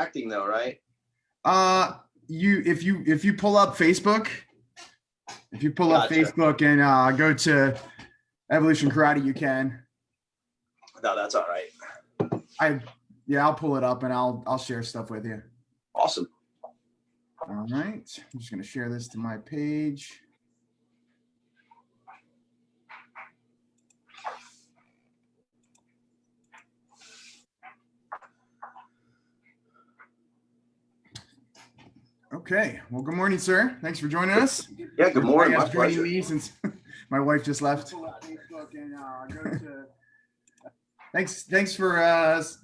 acting though, right? If you pull up Facebook, Gotcha. Facebook and go to Evolution Karate, you can. No, that's all right. I'll pull it up and I'll share stuff with you. Awesome. All right, I'm just going to share this to my page. Okay. Well, good morning, sir. Thanks for joining us. Yeah, good morning. My joining pleasure. me since my wife just left. Thanks for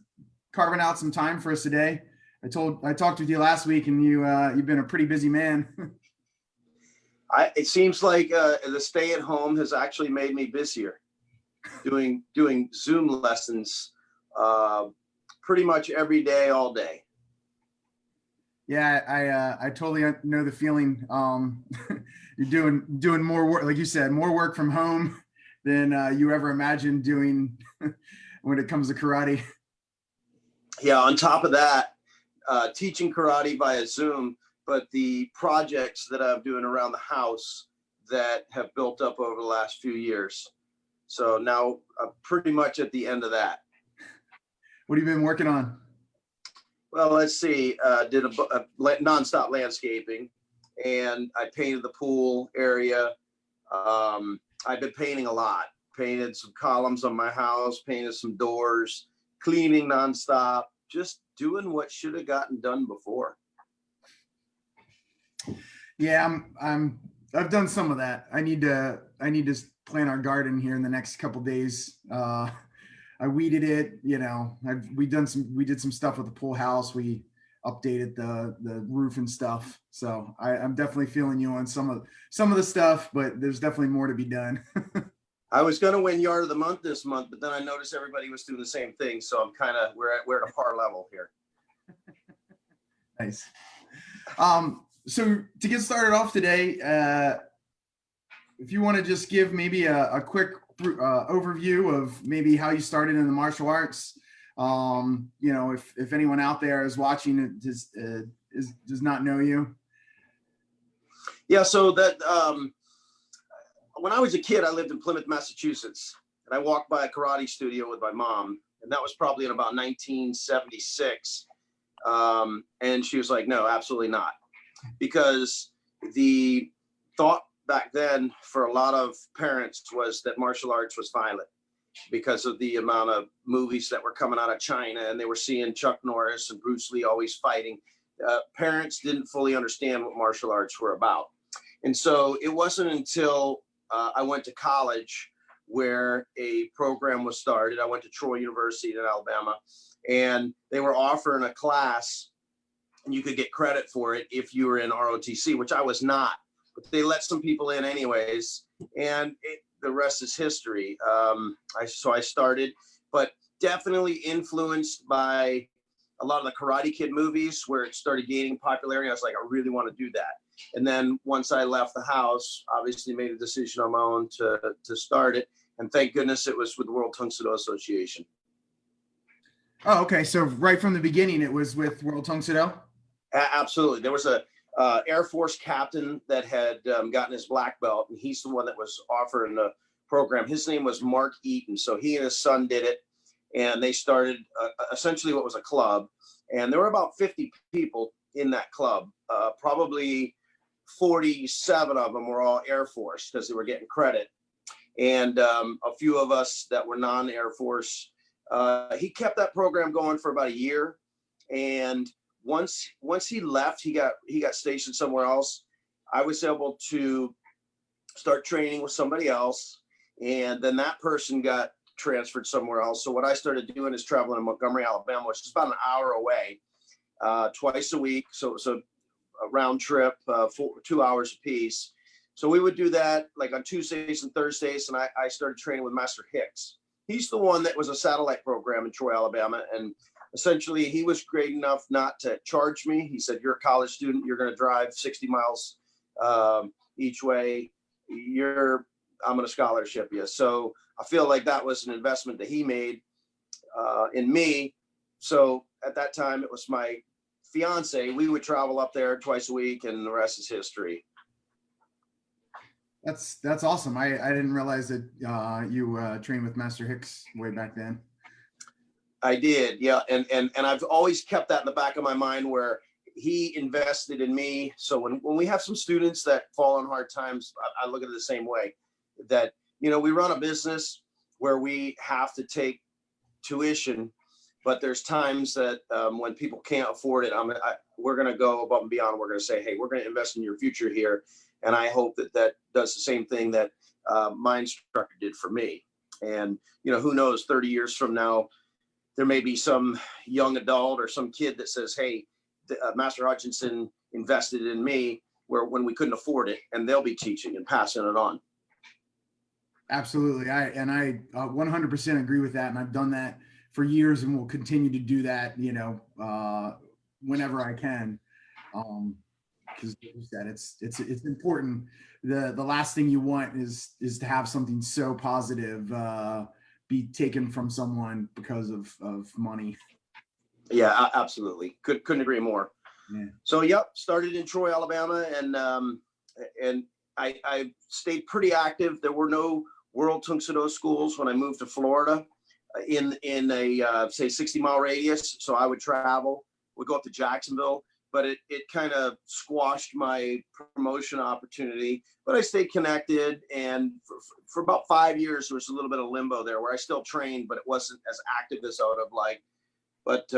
carving out some time for us today. I talked with you last week, and you've been a pretty busy man. It seems like the stay at home has actually made me busier. Doing Zoom lessons pretty much every day, all day. Yeah, I totally know the feeling. You're doing more work, like you said, more work from home than you ever imagined doing when it comes to karate. Yeah, on top of that, teaching karate via Zoom, but the projects that I'm doing around the house that have built up over the last few years. So now I'm pretty much at the end of that. What have you been working on? Well, let's see. Did a nonstop landscaping, and I painted the pool area. I've been painting a lot. Painted some columns on my house, painted some doors, cleaning nonstop, just doing what should have gotten done before. Yeah, I've done some of that. I need to plant our garden here in the next couple days. I weeded it, we did some stuff with the pool house. We updated the roof and stuff. So I'm definitely feeling you on some of the stuff, but there's definitely more to be done. I was going to win Yard of the Month this month, but then I noticed everybody was doing the same thing. So we're at a par level here. Nice. So to get started off today, if you want to just give maybe a quick overview of maybe how you started in the martial arts. If anyone out there is watching it does not know you. Yeah, so that when I was a kid, I lived in Plymouth, Massachusetts, and I walked by a karate studio with my mom, and that was probably in about 1976. And she was like, "No, absolutely not," because the thought back then for a lot of parents was that martial arts was violent because of the amount of movies that were coming out of China, and they were seeing Chuck Norris and Bruce Lee always fighting. Parents didn't fully understand what martial arts were about. And so it wasn't until I went to college where a program was started. I went to Troy University in Alabama, and they were offering a class, and you could get credit for it if you were in ROTC, which I was not. But they let some people in anyways, and the rest is history. So I started, but definitely influenced by a lot of the Karate Kid movies where it started gaining popularity. I was like, I really want to do that. And then once I left the house, obviously made a decision on my own to start it. And thank goodness it was with the World Tung Soo Do Association. Oh, okay. So right from the beginning, it was with World Tung Soo Do? Absolutely. There was a Air Force captain that had gotten his black belt, and he's the one that was offering the program. His name was Mark Eaton. So he and his son did it, and they started essentially what was a club. And there were about 50 people in that club. Probably 47 of them were all Air Force because they were getting credit. And a few of us that were non-Air Force. He kept that program going for about a year. And once he left, he got stationed somewhere else. I was able to start training with somebody else, and then that person got transferred somewhere else. So what I started doing is traveling to Montgomery, Alabama, which is about an hour away, twice a week. So a round trip, 2 hours a piece. So we would do that like on Tuesdays and Thursdays, and I started training with Master Hicks. He's the one that was a satellite program in Troy, Alabama, and essentially he was great enough not to charge me. He said, "You're a college student, you're going to drive 60 miles each way. I'm going to scholarship you." So I feel like that was an investment that he made in me. So at that time, it was my fiance, we would travel up there twice a week, and the rest is history. That's awesome. I didn't realize that you trained with Master Hicks way back then. I did, yeah, and I've always kept that in the back of my mind where he invested in me. So when we have some students that fall on hard times, I look at it the same way. That, you know, we run a business where we have to take tuition, but there's times that when people can't afford it, we're going to go above and beyond. We're going to say, hey, we're going to invest in your future here. And I hope that does the same thing that my instructor did for me. And, you know, who knows, 30 years from now, there may be some young adult or some kid that says, hey, Master Hutchinson invested in me when we couldn't afford it, and they'll be teaching and passing it on. Absolutely. I 100% agree with that. And I've done that for years and will continue to do that, you know, whenever I can. Because like you said, it's important. The last thing you want is to have something so positive be taken from someone because of money. Yeah, absolutely. Couldn't agree more. Yeah. So, yep, started in Troy, Alabama, and I stayed pretty active. There were no World Tungsten schools when I moved to Florida in a say 60-mile radius. So I would travel, would go up to Jacksonville, but it kind of squashed my promotion opportunity. But I stayed connected, and for about 5 years, there was a little bit of limbo there where I still trained, but it wasn't as active as I would have liked. But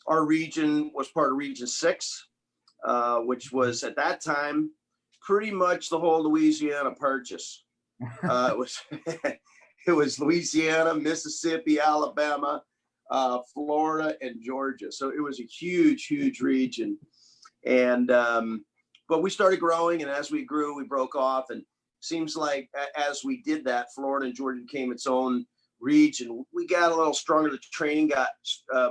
our region was part of Region 6, which was at that time pretty much the whole Louisiana Purchase. It was Louisiana, Mississippi, Alabama, Florida, and Georgia. So it was a huge region. And but we started growing, and as we grew, we broke off. And seems like as we did that, Florida and Georgia became its own region. We got a little stronger. The training got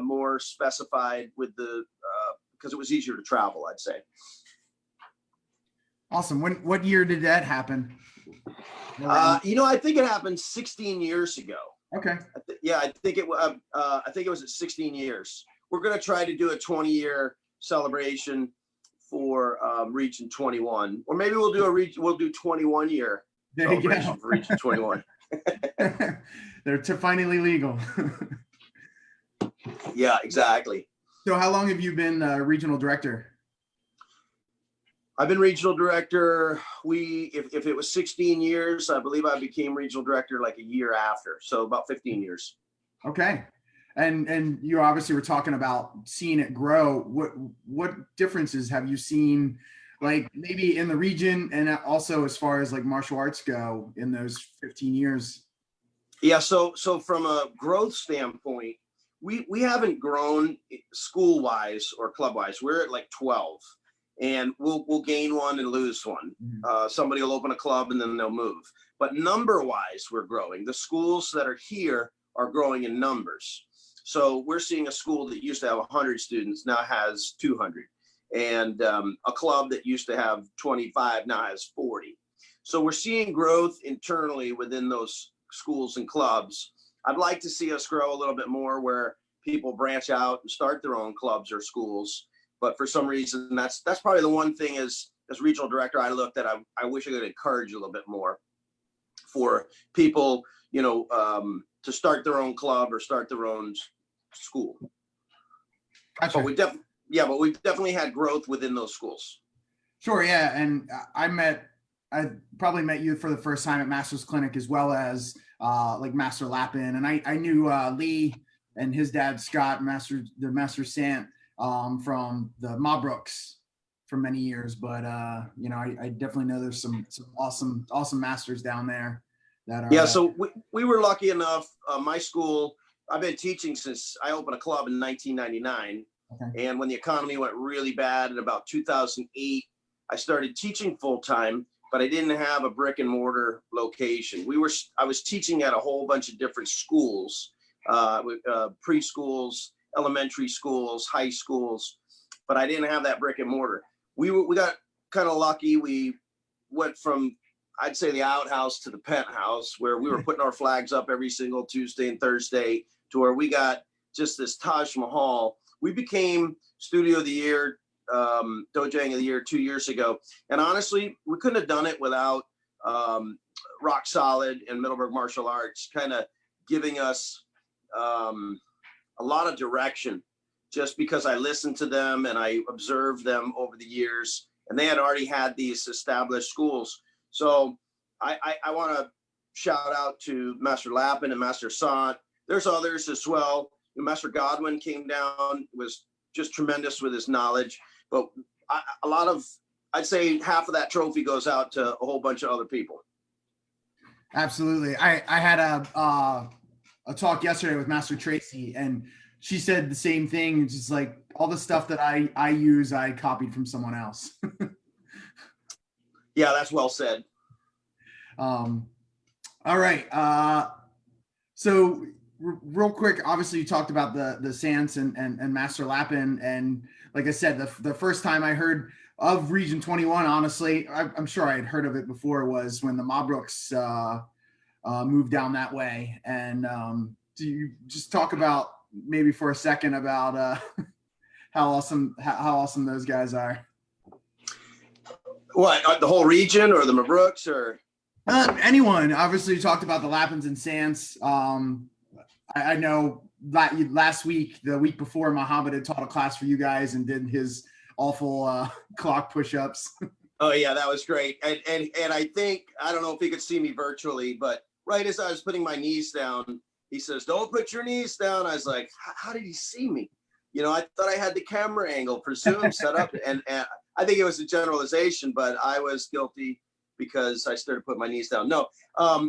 more specified with because it was easier to travel, I'd say. Awesome. What year did that happen? You know, I think it happened 16 years ago. Okay. I think it was at 16 years. We're going to try to do a 20-year celebration for Region 21, or maybe we'll do 21-year celebration for Region 21. They're finally legal. Yeah, exactly. So how long have you been regional director? I've been regional director. If it was 16 years, I believe I became regional director like a year after. So about 15 years. Okay. And you obviously were talking about seeing it grow. What differences have you seen, like maybe in the region and also as far as like martial arts go in those 15 years? Yeah. So from a growth standpoint, we haven't grown school wise or club wise. We're at like 12. And we'll gain one and lose one. Somebody will open a club and then they'll move. But number wise, we're growing. The schools that are here are growing in numbers. So we're seeing a school that used to have 100 students now has 200. And a club that used to have 25 now has 40. So we're seeing growth internally within those schools and clubs. I'd like to see us grow a little bit more where people branch out and start their own clubs or schools. But for some reason, that's probably the one thing as regional director I looked at. I wish I could encourage a little bit more for people, you know, to start their own club or start their own school. Gotcha. But we've definitely had growth within those schools. Sure, yeah, and I probably met you for the first time at Master's Clinic as well as like Master Lappin, and I knew Lee and his dad Scott, Master Sant. From the Mabrooks for many years, but you know, I definitely know there's some awesome masters down there that are. Yeah, so we were lucky enough. My school, I've been teaching since I opened a club in 1999, okay. And when the economy went really bad in about 2008, I started teaching full time, but I didn't have a brick and mortar location. I was teaching at a whole bunch of different schools, preschools, elementary schools, high schools, but I didn't have that brick and mortar. We got kind of lucky. We went from, I'd say, the outhouse to the penthouse, where we were putting our flags up every single Tuesday and Thursday, to where we got just this Taj Mahal we became Studio of the Year, Dojang of the Year 2 years ago. And honestly, we couldn't have done it without Rock Solid and Middleburg Martial Arts kind of giving us a lot of direction, just because I listened to them and I observed them over the years, and they had already had these established schools. So I want to shout out to Master Lappin and Master Sant. There's others as well. Master Godwin came down, was just tremendous with his knowledge. But I'd say half of that trophy goes out to a whole bunch of other people. Absolutely. I had a talk yesterday with Master Tracy, and she said the same thing. It's just like all the stuff that I use, I copied from someone else. Yeah, that's well said. All right. So real quick, obviously you talked about the Sants and Master Lappin. And like I said, the first time I heard of Region 21, honestly, I'm sure I had heard of it before, was when the Mabrooks moved down that way. And do you just talk about maybe for a second about how awesome those guys are? What, the whole region or the Mabrooks or? Anyone. Obviously, you talked about the Lappins and Sants. I know that last week, the week before, Muhammad had taught a class for you guys and did his awful clock push-ups. Oh yeah, that was great. And I think, I don't know if he could see me virtually, but right as I was putting my knees down, he says, "Don't put your knees down." I was like, how did he see me? You know, I thought I had the camera angle for Zoom set up, and I think it was a generalization, but I was guilty because I started putting my knees down. No,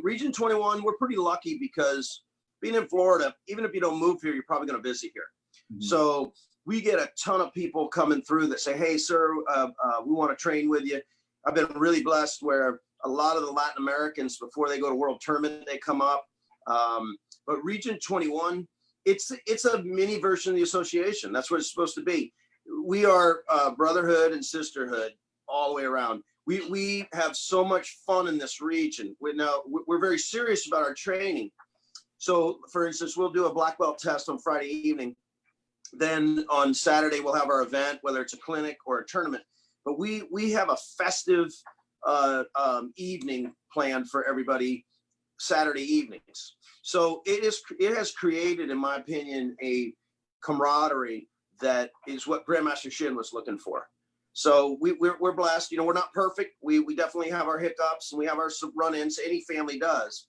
Region 21, we're pretty lucky because being in Florida, even if you don't move here, you're probably going to visit here. Mm-hmm. So we get a ton of people coming through that say, "Hey, sir, we want to train with you." I've been really blessed where a lot of the Latin Americans, before they go to World Tournament, they come up. But Region 21, it's a mini version of the association. That's what it's supposed to be. We are brotherhood and sisterhood all the way around. We have so much fun in this region. We're very serious about our training. So, for instance, we'll do a black belt test on Friday evening. Then on Saturday, we'll have our event, whether it's a clinic or a tournament. But we have a festive evening planned for everybody Saturday evenings. So it has created, in my opinion, a camaraderie that is what Grandmaster Shin was looking for. So we're blessed. You know, we're not perfect. We definitely have our hiccups and we have our run-ins. Any family does.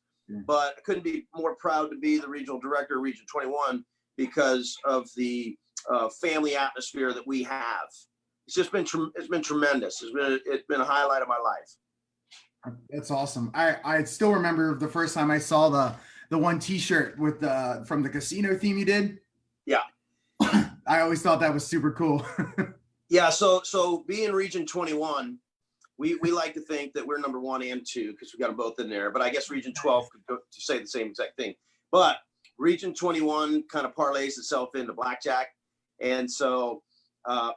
But I couldn't be more proud to be the regional director of Region 21 because of the family atmosphere that we have. It's just been tremendous. It's been a highlight of my life. That's awesome. I still remember the first time I saw the one T-shirt with from the casino theme you did. Yeah. I always thought that was super cool. Yeah. So being Region 21, we like to think that we're number 1 and 2 because we got them both in there. But I guess Region 12 could go to say the same exact thing. But Region 21 kind of parlays itself into blackjack, and so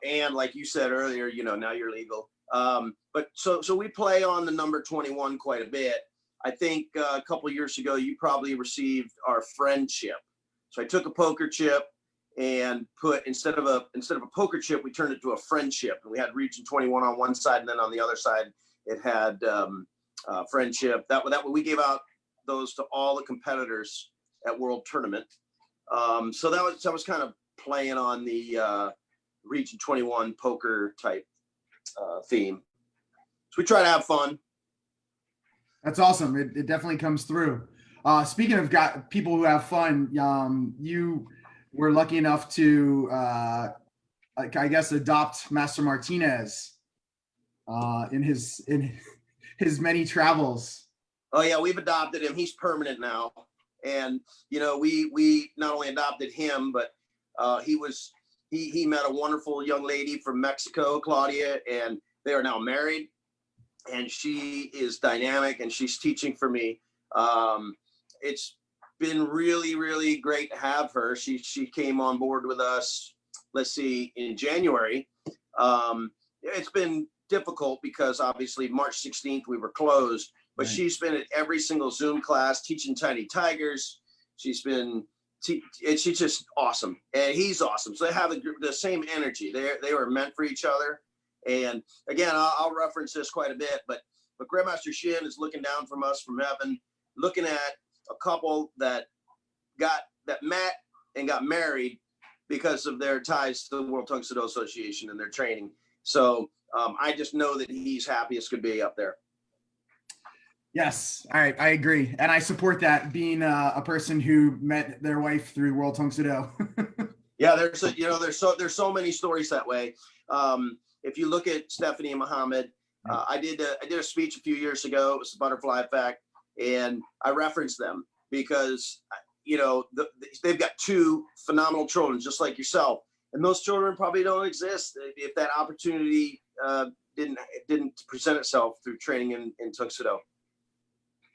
and like you said earlier, you know, now you're legal. But so we play on the number 21 quite a bit. I think a couple of years ago, you probably received our friendship. So I took a poker chip and put instead of a poker chip, we turned it to a friendship, and we had Region 21 on one side, and then on the other side, it had friendship. That we gave out those to all the competitors at World Tournament. So that was kind of playing on the Region 21 poker type theme. So we try to have fun. That's awesome. It definitely comes through. Speaking of people who have fun, you were lucky enough to, I guess, adopt Master Martinez in his many travels. Oh yeah, we've adopted him. He's permanent now, and you know we not only adopted him, but he met a wonderful young lady from Mexico, Claudia, and they are now married. And she is dynamic, and she's teaching for me. It's been really, really great to have her. She came on board with us, let's see, in January. It's been difficult because obviously March 16th we were closed, but right. She's been at every single Zoom class teaching Tiny Tigers. She's been she's just awesome, and he's awesome. So they have the same energy. They were meant for each other. And again, I'll reference this quite a bit, but Grandmaster Shin is looking down from us from heaven, looking at a couple that met and got married because of their ties to the World Tung Soo Do Association and their training. So I just know that he's happy as could be up there. Yes, I agree, and I support that. Being a person who met their wife through World Tung Soo Do. Yeah, there's so many stories that way. If you look at Stephanie and Muhammad, I did a speech a few years ago. It was the Butterfly Effect, and I referenced them because they've got two phenomenal children, just like yourself, and those children probably don't exist if that opportunity didn't present itself through training in Tung Soo Do.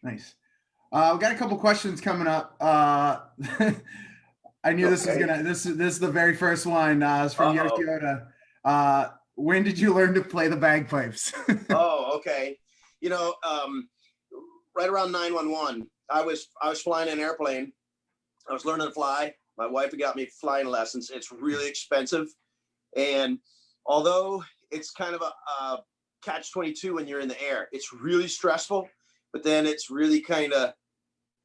Nice. We got a couple questions coming up. I knew this was this is the very first one. It's from Yoshioda. When did you learn to play the bagpipes? Oh, okay. Right around 911, I was flying an airplane. I was learning to fly. My wife had got me flying lessons. It's really expensive, and although it's kind of a catch-22 when you're in the air, it's really stressful. But then it's really kind of,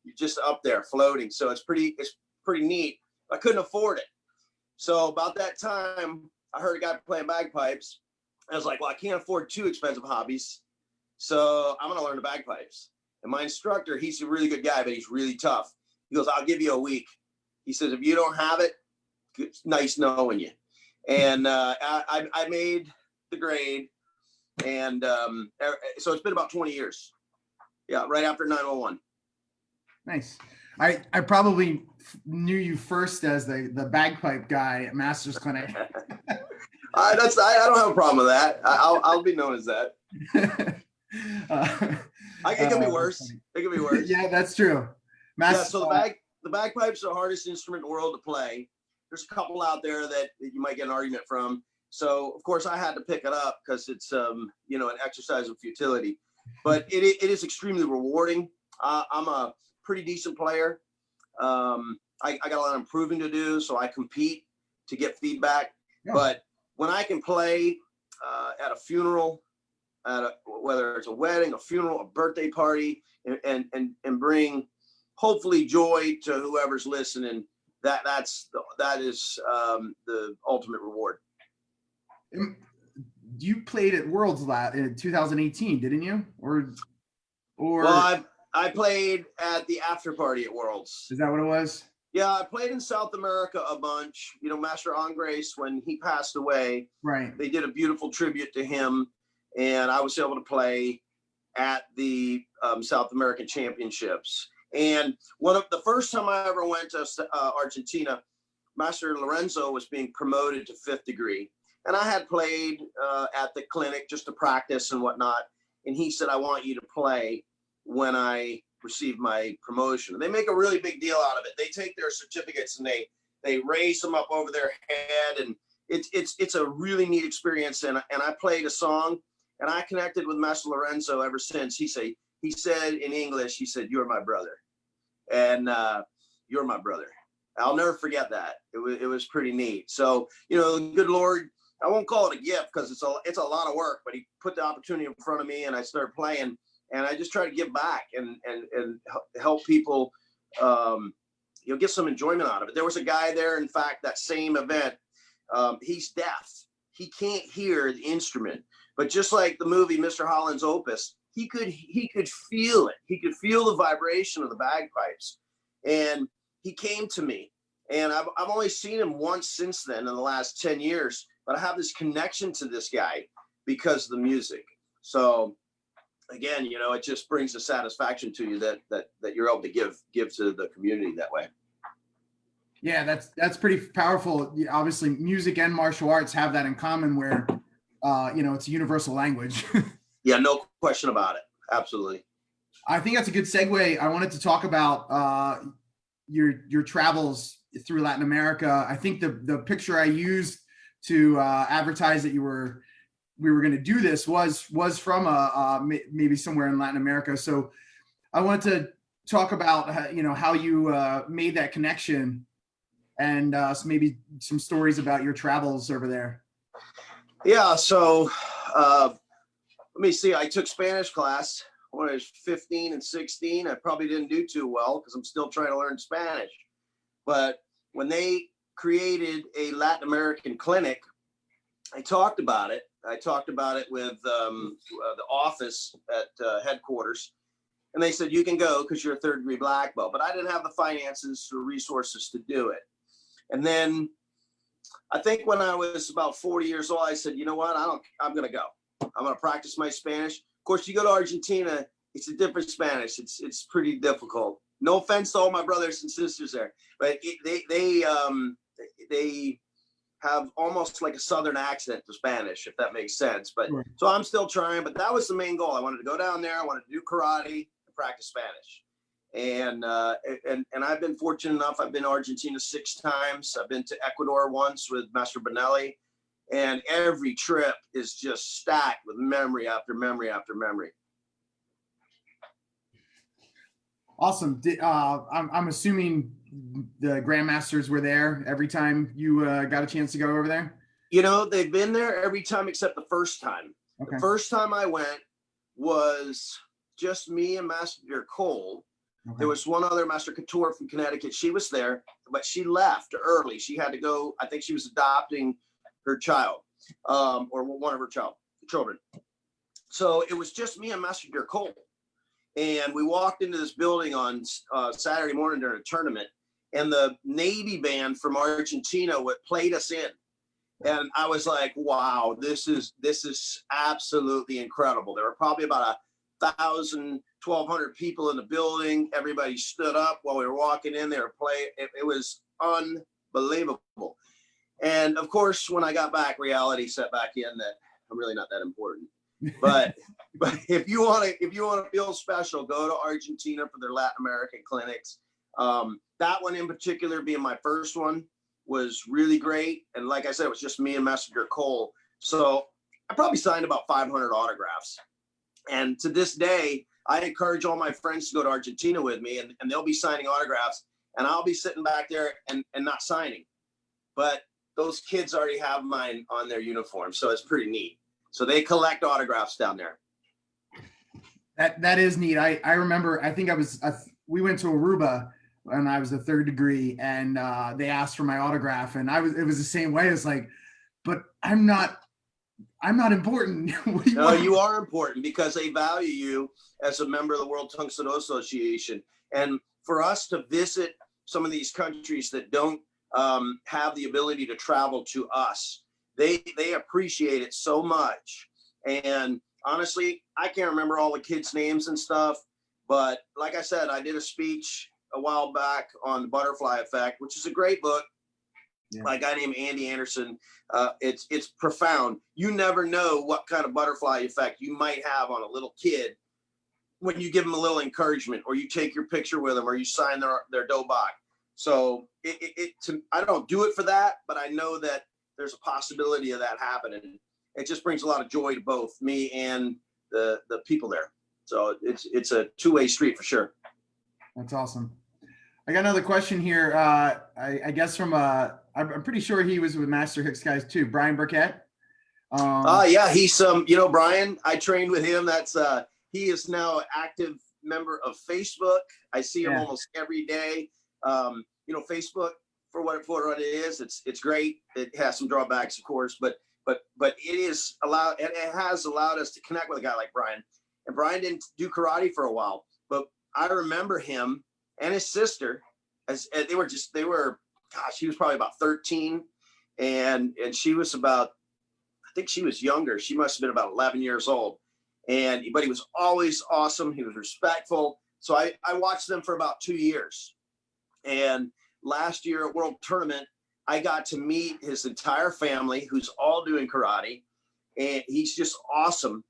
you're just up there floating. So it's pretty neat. I couldn't afford it. So about that time, I heard a guy playing bagpipes. I was like, well, I can't afford two expensive hobbies. So I'm going to learn the bagpipes. And my instructor, he's a really good guy, but he's really tough. He goes, I'll give you a week. He says, if you don't have it, it's nice knowing you. And I made the grade. And so it's been about 20 years. Yeah, right after 911. Nice. I probably knew you first as the bagpipe guy at Masters Clinic. I don't have a problem with that. I'll be known as that. It could be worse. It could be worse. Yeah, that's true. So the bagpipes are the hardest instrument in the world to play. There's a couple out there that you might get an argument from. So of course I had to pick it up because it's an exercise of futility. But it is extremely rewarding. I'm a pretty decent player. I got a lot of improving to do, so I compete to get feedback. Yeah. But when I can play at a funeral, whether it's a wedding, a funeral, a birthday party, and bring hopefully joy to whoever's listening, that is the ultimate reward. You played at Worlds in 2018, didn't you? Or well, I played at the after party at Worlds. Is that what it was? Yeah, I played in South America a bunch. Master Andres, when he passed away, right? They did a beautiful tribute to him, and I was able to play at the South American Championships. And the first time I ever went to Argentina, Master Lorenzo was being promoted to 5th degree. And I had played at the clinic just to practice and whatnot. And he said, I want you to play when I receive my promotion. And they make a really big deal out of it. They take their certificates and they raise them up over their head. And it's a really neat experience. And I played a song, and I connected with Master Lorenzo ever since. He said in English, he said, you're my brother. And you're my brother. I'll never forget that. It was pretty neat. So, the good Lord, I won't call it a gift because it's a lot of work, but he put the opportunity in front of me, and I started playing, and I just try to give back and help people, get some enjoyment out of it. There was a guy there, in fact, that same event, he's deaf. He can't hear the instrument, but just like the movie, Mr. Holland's Opus, he could feel it. He could feel the vibration of the bagpipes, and he came to me, and I've only seen him once since then in the last 10 years, but I have this connection to this guy because of the music. So again, it just brings a satisfaction to you that you're able to give to the community that way. Yeah, that's pretty powerful. Obviously, music and martial arts have that in common where, it's a universal language. Yeah, no question about it. Absolutely. I think that's a good segue. I wanted to talk about your travels through Latin America. I think the picture I used to advertise that we were going to do this was from maybe somewhere in Latin America. So I wanted to talk about how you made that connection and so maybe some stories about your travels over there. Yeah. So let me see. I took Spanish class when I was 15 and 16. I probably didn't do too well because I'm still trying to learn Spanish. But when they created a Latin American clinic, I talked about it. I talked about it with the office at headquarters. And they said, you can go because you're a third degree black belt. But I didn't have the finances or resources to do it. And then I think when I was about 40 years old, I said, you know what? I'm going to go. I'm going to practice my Spanish. Of course, you go to Argentina, it's a different Spanish. It's pretty difficult. No offense to all my brothers and sisters there, but they have almost like a Southern accent to Spanish, if that makes sense. But Sure. So I'm still trying, but that was the main goal. I wanted to go down there. I wanted to do karate and practice Spanish. And I've been fortunate enough. I've been to Argentina 6 times. I've been to Ecuador once with Master Benelli, and every trip is just stacked with memory after memory after memory. Awesome. I'm assuming the Grandmasters were there every time you got a chance to go over there? You know, they've been there every time except the first time. Okay. The first time I went was just me and Master Cole. Okay. There was one other Master Couture from Connecticut. She was there, but she left early. She had to go. I think she was adopting her child, or one of her children. So it was just me and Master Cole. And we walked into this building on Saturday morning during a tournament, and the Navy band from Argentina played us in. And I was like, wow, this is absolutely incredible. There were probably about 1,000, 1,200 people in the building. Everybody stood up while we were walking in. They were playing. It was unbelievable. And of course, when I got back, reality set back in that I'm really not that important. But if you want to feel special, go to Argentina for their Latin American clinics. That one in particular, being my first one, was really great. And like I said, it was just me and Messenger Cole. So I probably signed about 500 autographs. And to this day, I encourage all my friends to go to Argentina with me, and they'll be signing autographs, and I'll be sitting back there and not signing. But those kids already have mine on their uniform, so it's pretty neat. So they collect autographs down there. That is neat. I remember, I think we went to Aruba when I was a third degree, and they asked for my autograph, and it was the same way. It's like, but I'm not important. No, you are important because they value you as a member of the World Tungsten Association. And for us to visit some of these countries that don't have the ability to travel to us, they appreciate it so much. And honestly, I can't remember all the kids' names and stuff, but like I said, I did a speech a while back on the Butterfly Effect, which is a great book. Yeah. By a guy named Andy Anderson. It's profound. You never know what kind of butterfly effect you might have on a little kid when you give them a little encouragement, or you take your picture with them, or you sign their dobak. So I don't do it for that, but I know that there's a possibility of that happening. It just brings a lot of joy to both me and the people there. So it's a two-way street for sure. That's awesome. I got another question here. I guess from I'm pretty sure he was with Master Hicks guys too. Brian Burkett. Yeah, he's Brian. I trained with him. He is now an active member of Facebook. I see him almost every day. Facebook, for what it is, it's great. It has some drawbacks, of course, but it has allowed us to connect with a guy like Brian. And Brian didn't do karate for a while, but I remember him and his sister as they were she was probably about 13, and she was about, I think she was younger. She must have been about 11 years old. But he was always awesome. He was respectful. So I watched them for about 2 years. And last year at World Tournament, I got to meet his entire family, who's all doing karate. And he's just awesome.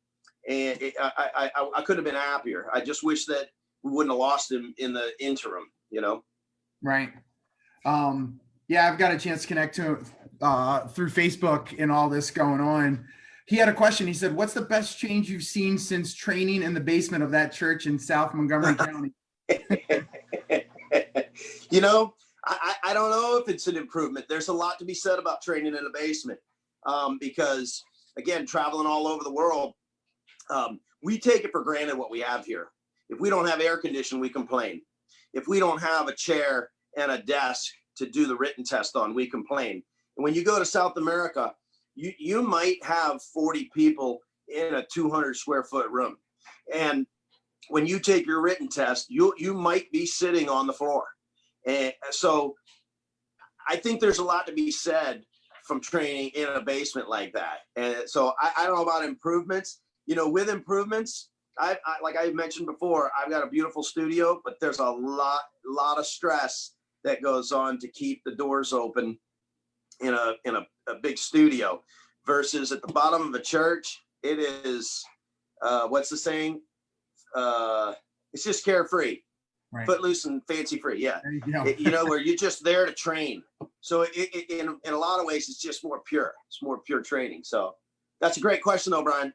And I couldn't have been happier. I just wish that we wouldn't have lost him in the interim, Right. Yeah, I've got a chance to connect to him through Facebook and all this going on. He had a question. He said, what's the best change you've seen since training in the basement of that church in South Montgomery County? I don't know if it's an improvement. There's a lot to be said about training in a basement, because again, traveling all over the world, we take it for granted what we have here. If we don't have air conditioning, we complain. If we don't have a chair and a desk to do the written test on, we complain. And when you go to South America, you might have 40 people in a 200 square foot room. And when you take your written test, you might be sitting on the floor. And so I think there's a lot to be said from training in a basement like that. And so I don't know about improvements. You know, with improvements, I like I mentioned before, I've got a beautiful studio, but there's a lot of stress that goes on to keep the doors open in a big studio, versus at the bottom of a church, it is what's the saying? It's just carefree, right. Footloose and fancy free. Yeah, you know, where you're just there to train. So in a lot of ways, it's just more pure. It's more pure training. So that's a great question, though, Brian.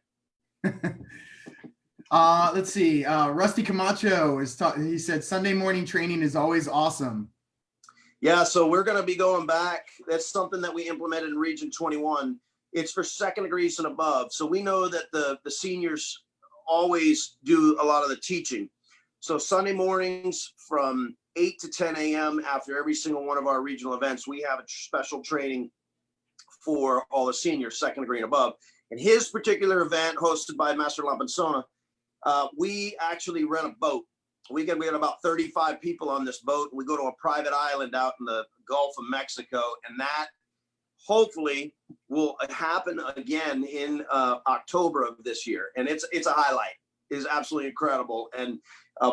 Let's see. Rusty Camacho he said Sunday morning training is always awesome. Yeah, so we're going to be going back. That's something that we implemented in Region 21. It's for second degrees and above. So we know that the seniors always do a lot of the teaching. So Sunday mornings from 8 to 10 a.m. after every single one of our regional events, we have a special training for all the seniors, second degree and above. And his particular event, hosted by Master Lampensona, we actually rent a boat. We had about 35 people on this boat, and we go to a private island out in the Gulf of Mexico, and that hopefully will happen again in October of this year. And it's a highlight. It is absolutely incredible. And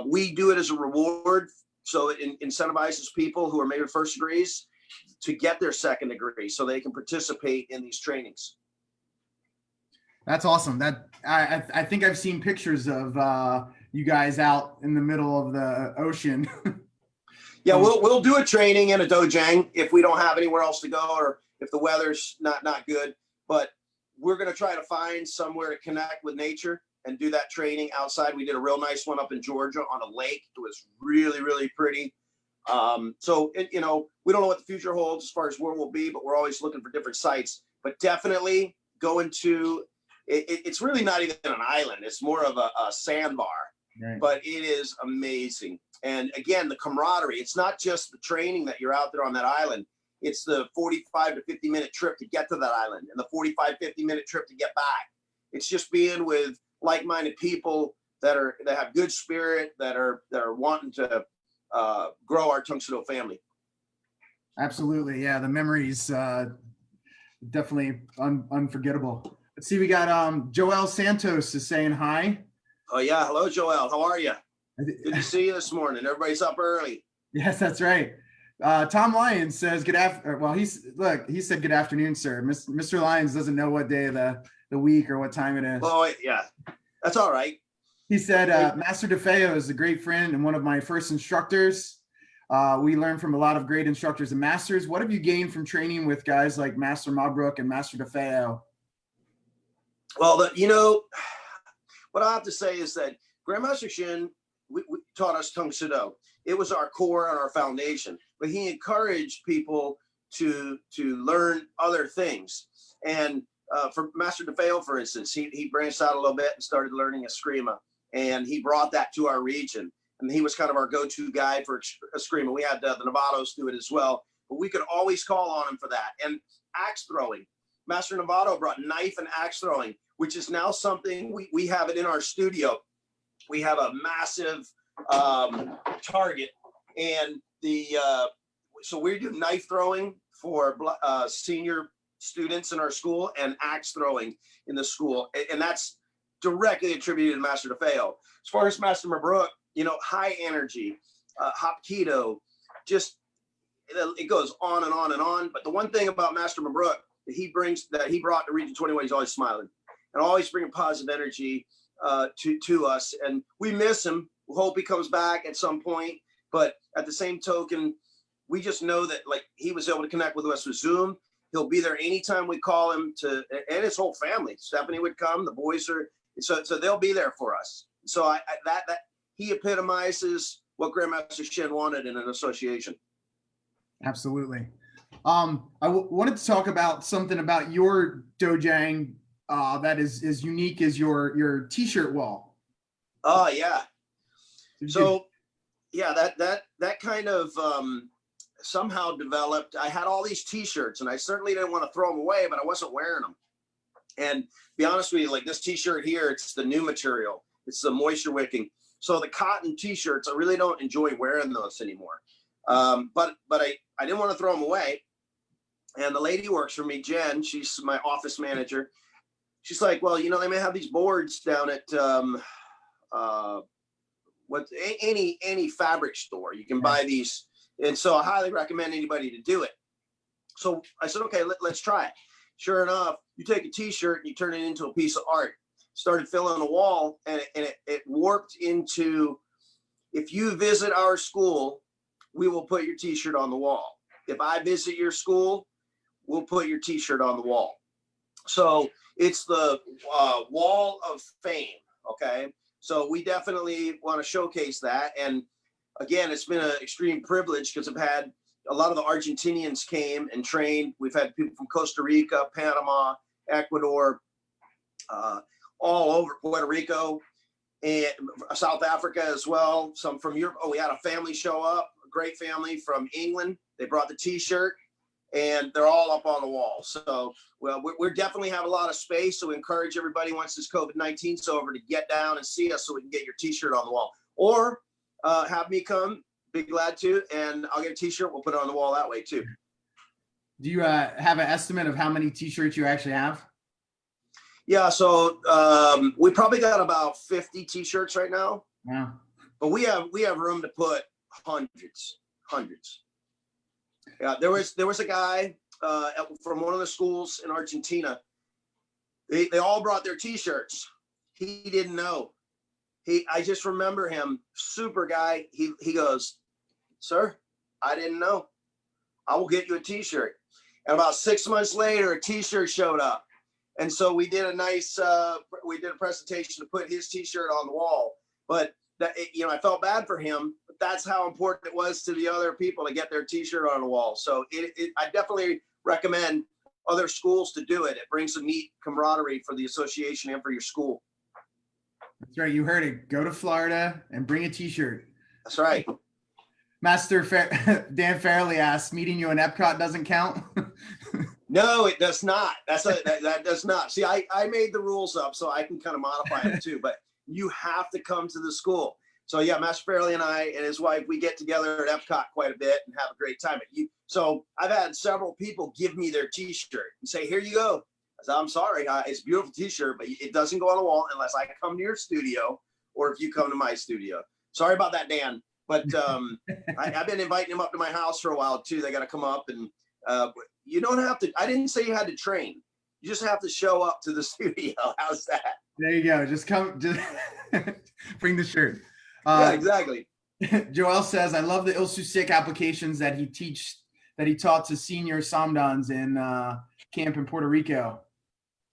we do it as a reward. So it incentivizes people who are maybe first degrees to get their second degree so they can participate in these trainings. That's awesome. That I think I've seen pictures of you guys out in the middle of the ocean. Yeah, we'll do a training in a dojang if we don't have anywhere else to go, or if the weather's not good. But we're going to try to find somewhere to connect with nature and do that training outside. We did a real nice one up in Georgia on a lake. It was really, really pretty. So you know, we don't know what the future holds as far as where we'll be, but we're always looking for different sites. But definitely going to it's really not even an island. It's more of a sandbar, right. But it is amazing. And again, the camaraderie, it's not just the training that you're out there on that island. It's the 45 to 50 minute trip to get to that island and the 45, 50 minute trip to get back. It's just being with like-minded people that have good spirit, that are wanting to grow our Tungsten family. Absolutely. Yeah. The memories, definitely unforgettable. Let's see. We got Joel Santos is saying hi. Oh yeah. Hello, Joel. How are you? Good to see you this morning. Everybody's up early. Yes, that's right. Tom Lyons says good after. Well, he said good afternoon, sir. Mr. Lyons doesn't know what day of the week or what time it is. Oh yeah, that's all right. He said Master DeFeo is a great friend and one of my first instructors. We learned from a lot of great instructors and masters. What have you gained from training with guys like Master Mabrook and Master DeFeo? Well, you know, what I have to say is that Grandmaster Shin we taught us Tung Sudo. It was our core and our foundation, but he encouraged people to learn other things. And for Master DeFeo, for instance, he branched out a little bit and started learning Eskrima, and he brought that to our region. And he was kind of our go-to guy for Eskrima. We had the Novatos do it as well, but we could always call on him for that. And axe throwing. Master Novato brought knife and axe throwing, which is now something we have it in our studio. We have a massive target, and so we do knife throwing for senior students in our school and axe throwing in the school, and that's directly attributed to Master DeFeo. As far as Master Mabrook, you know, high energy, Hapkido, just it goes on and on and on. But the one thing about Master Mabrook that he brought to Region 21, he's always smiling and always bringing positive energy to us, and we miss him. We hope he comes back at some point, but at the same token, we just know that like he was able to connect with us with Zoom. He'll be there anytime we call him and his whole family. Stephanie would come, the boys are so they'll be there for us. So that he epitomizes what Grandmaster Shin wanted in an association. Absolutely. Wanted to talk about something about your dojang that is unique as your t-shirt wall. Oh yeah. So you could, So yeah, that kind of somehow developed. I had all these T-shirts, and I certainly didn't want to throw them away, but I wasn't wearing them. And be honest with you, like this T-shirt here, it's the new material. It's the moisture wicking. So the cotton T-shirts, I really don't enjoy wearing those anymore. But I didn't want to throw them away. And the lady who works for me, Jen, she's my office manager. She's like, well, you know, they may have these boards down at uh, any fabric store. You can buy these, and so I highly recommend anybody to do it. So I said, okay, let's try it. Sure enough, you take a T-shirt and you turn it into a piece of art. Started filling the wall, and it warped into. If you visit our school, we will put your T-shirt on the wall. If I visit your school, we'll put your T-shirt on the wall. So it's the wall of fame. Okay. So we definitely want to showcase that. And again, it's been an extreme privilege because I've had a lot of the Argentinians came and trained. We've had people from Costa Rica, Panama, Ecuador, all over Puerto Rico, and South Africa as well. Some from Europe. Oh, we had a family show up, a great family from England. They brought the T-shirt, and they're all up on the wall. So, well, we're definitely have a lot of space. So we encourage everybody once this COVID-19's over to get down and see us so we can get your T-shirt on the wall, or have me come. Be glad to, and I'll get a T-shirt. We'll put it on the wall that way too. do you have an estimate of how many t-shirts you actually have? Yeah, so we probably got about 50 T-shirts right now. Yeah. But we have room to put hundreds. Yeah, there was a guy from one of the schools in Argentina. They all brought their T-shirts. He didn't know. I just remember him, super guy. He goes, sir, I didn't know. I will get you a T-shirt. And about 6 months later, a T-shirt showed up. And so we did a presentation to put his T-shirt on the wall. But I felt bad for him, but that's how important it was to the other people to get their T-shirt on the wall. So I definitely recommend other schools to do it. It brings a neat camaraderie for the association and for your school. That's right. You heard it. Go to Florida and bring a T-shirt. That's right. Master Dan Fairley asks, meeting you in Epcot doesn't count? No, it does not. That does not. See, I made the rules up so I can kind of modify them too, but you have to come to the school. So yeah, Master Fairley and I and his wife, we get together at Epcot quite a bit and have a great time. So I've had several people give me their T-shirt and say, here you go. I said, I'm sorry, it's a beautiful T-shirt, but it doesn't go on the wall unless I come to your studio or if you come to my studio. Sorry about that, Dan. But I've been inviting them up to my house for a while too. They got to come up, and you don't have to. I didn't say you had to train. You just have to show up to the studio. How's that? There you go. Just come. Just bring the shirt. Yeah, exactly. Joel says, "I love the Ilsusik applications that he taught to senior Samdans in camp in Puerto Rico."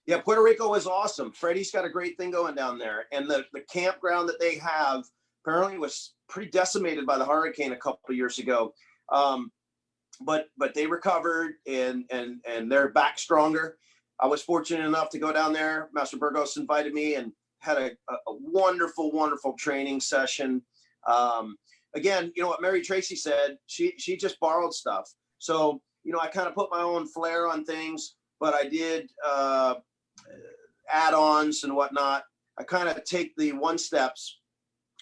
Yeah, Puerto Rico was awesome. Freddie's got a great thing going down there, and the campground that they have apparently was pretty decimated by the hurricane a couple of years ago. But they recovered and they're back stronger. I was fortunate enough to go down there. Master Burgos invited me and had a wonderful, wonderful training session. Again, you know what Mary Tracy said, she just borrowed stuff. So, I kind of put my own flair on things, but I did add-ons and whatnot. I kind of take the one steps,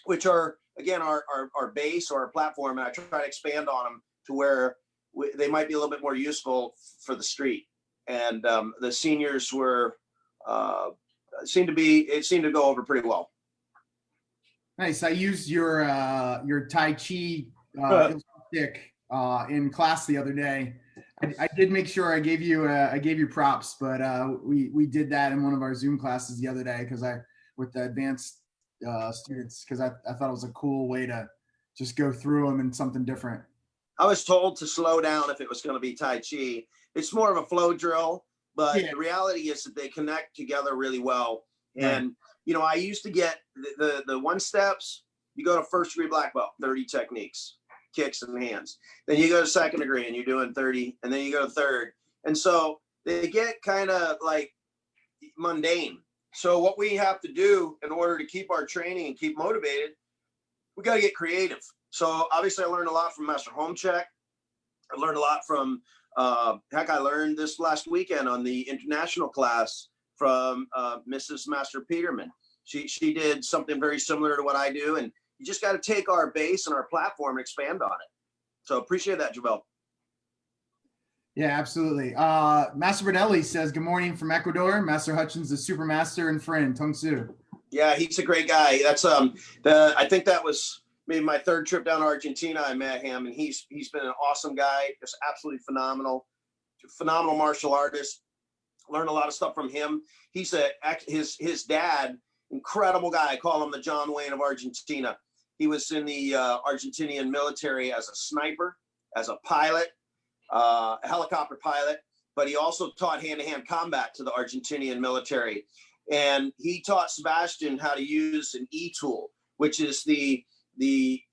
which are, again, our base or our platform, and I try to expand on them to where they might be a little bit more useful for the street. And the seniors were seemed to go over pretty well. Nice. I used your Tai Chi stick in class the other day. I did make sure I gave you props, but we did that in one of our Zoom classes the other day with the advanced students, because I thought it was a cool way to just go through them and something different. I was told to slow down if it was going to be Tai Chi. It's more of a flow drill, but the reality is that they connect together really well. And, I used to get the one steps, you go to first degree black belt, 30 techniques. kicks and hands. Then you go to second degree and you're doing 30, and then you go to third. And so they get kind of like mundane. So what we have to do in order to keep our training and keep motivated, we got to get creative. So obviously I learned a lot from Master Homecheck. I learned a lot from, I learned this last weekend on the international class from Mrs. Master Peterman. She did something very similar to what I do. And you just got to take our base and our platform and expand on it. So appreciate that, Javel. Yeah, absolutely. Master Bernelli says, good morning from Ecuador. Master Hutchins, the super master and friend. Tung Su. Yeah, he's a great guy. That's I think that was maybe my third trip down to Argentina. I met him, and he's been an awesome guy, just absolutely phenomenal martial artist. Learned a lot of stuff from him. He's his dad, incredible guy. I call him the John Wayne of Argentina. He was in the Argentinian military as a sniper, as a pilot, a helicopter pilot, but he also taught hand-to-hand combat to the Argentinian military. And he taught Sebastian how to use an e-tool, which is the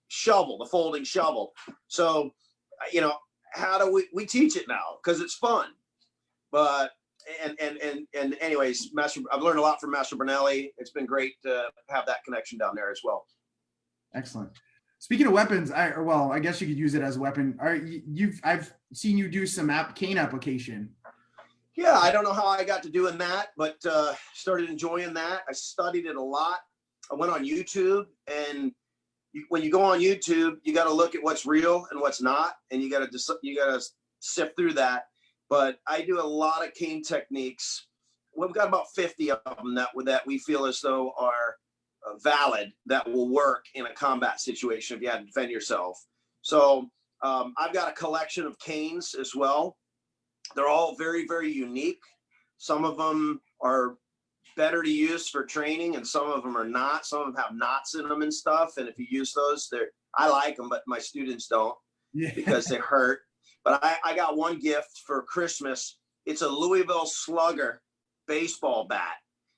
shovel, the folding shovel. So, how do we teach it now? Because it's fun. But and anyways, I've learned a lot from Master Bernelli. It's been great to have that connection down there as well. Excellent. Speaking of weapons, I guess you could use it as a weapon. I've seen you do some cane application. Yeah, I don't know how I got to doing that, but started enjoying that. I studied it a lot. I went on YouTube, and when you go on YouTube, you got to look at what's real and what's not, and you got to sift through that. But I do a lot of cane techniques. We've got about 50 of them that we feel as though are valid, that will work in a combat situation if you had to defend yourself. So I've got a collection of canes as well. They're all very, very unique. Some of them are better to use for training, and some of them are not. Some of them have knots in them and stuff. And if you use those, I like them, but my students don't because they hurt. But I got one gift for Christmas. It's a Louisville Slugger baseball bat.